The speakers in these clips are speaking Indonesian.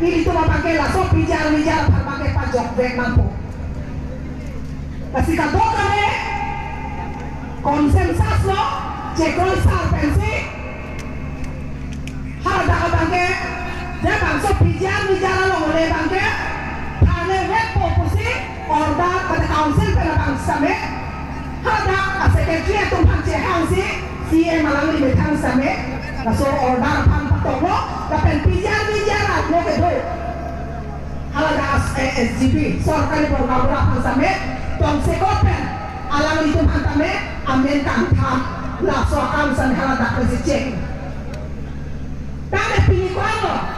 ini tu pakai langsung bicara pakai pajak baik mampu. Kasih kado kami konsensus lo, cekol sar pensi, harga pakai dia langsung bicara lo boleh pakai, thane web posisi order pada council pada bangsa me, harga sekretariat tu pakai hangsi, CM malang di bangsa me, langsung order pakai lo, tapi bicara lo kedua. Harga SGB sorkari program bangsa me. Tong sekopen alam itu hantame amen kantam la so amsan halada kesicek tane pini kwano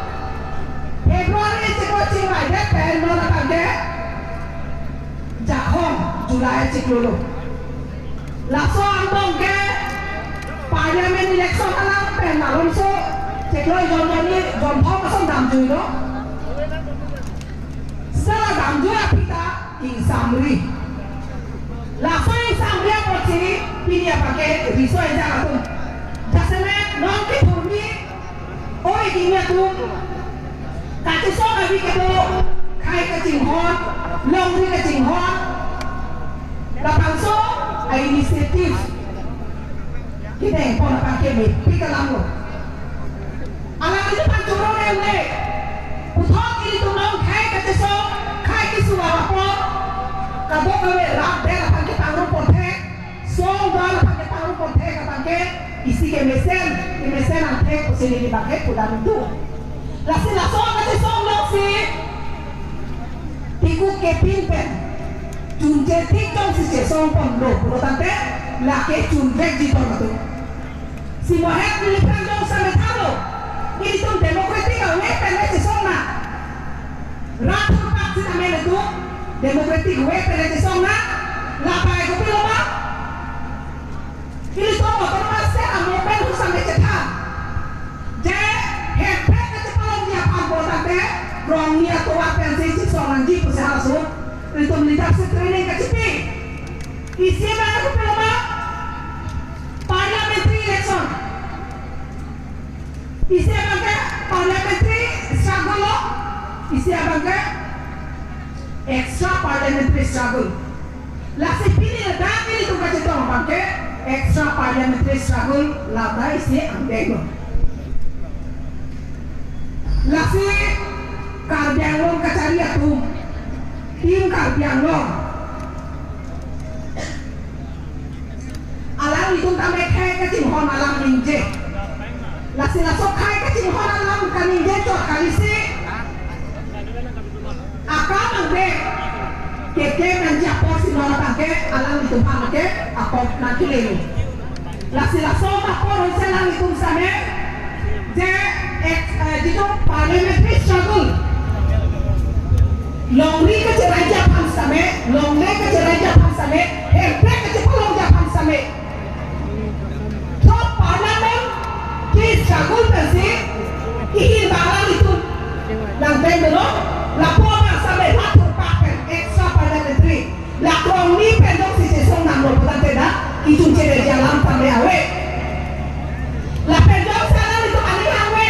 Februari cekocing wae pen no la kage Jahong Julai ciklulu la so ambong ke parliament election alam pen malum so cekloi jomoni jompong asam damju no sala damju apita insamri la fin samria poti pini apake riso eja atum jasene non ke thurmi oi dinya tu kati so abi ke do khai ka jing hot long ri ka jing hot la panso a initiative kita pon apake me pikalam lo ala itu pancuro ne uthok kiri tu non khai ka so khai ki suara po kabo kami rap de la pakai taruh pothe so dal pakai taruh pothe ka pakai isi ke mesen ante ko sini di pakai pulang itu la so ka so lo si tiku ke pinpen junje tikong si so pon lo por tante la ke junje di ton tu si mohet militan dong sampai talo ini tu demokratik ne pele si so na ratur pak si namanya tu demokratik gue pada sona lapai ko pilo ba kili to mo termas se amo pen ku sampai cetak je hepe ka cepalong dia pampo tante rong nia to apen si sonang ji ku se hasu itu leadership training ka cipi isi mana ko pilo ba parliamentary election isi apa parliamentary struggle isi apa extra parliamentary struggle. Lasi pini na dami itu kasi to pakai extra parliamentary struggle lada isi angdego. Lasi karbianglong kacari atu tim karbianglong. Alam itu kami kai kacing hon alam ninje. Lasi lasok kai kacing hon alam kaninje to kalisi. Akam angge keke menjak porsi nora pakai alam itu pakai apa nanti lagi lasi laso makor selang itu sama je itu parliamentary struggle longri ke ceraja pan sama longre ke ceraja pan sama hepe ke cepolong japan sama top parliament ki struggle versi ihir balang itu lantai belum lapor sampai latur pakai extra parliamentary lakrong ni pendok si sesong nang lo potante da kijung cere jalan sampai awe la pendok sana itu ani awe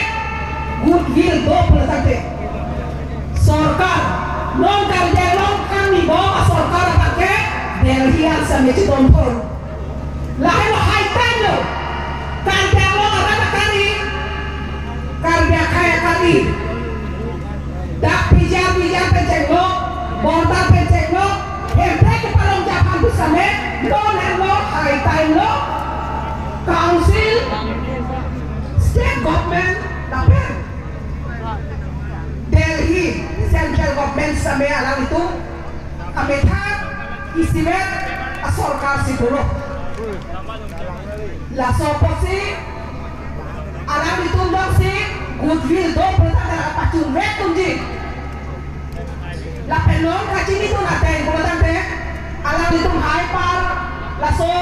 goodwill do potante sorkar non karja non kami bawa sorkar pakai berhian sampai citompor lahe lo haitan lo karja lo ada kali karja kaya kali dak pijar penceng lo, bontar penceng lo, hempe ke palong japan busame, lo, high time lo, council, state government, tapi Delhi central government same alam itu, kami tak istimewa asorkar si dulu, la soposi alam itu dong si goodwill do pertanda pacung red tunji. La penon kacini tu nate, kalau tante alam itu high par, laso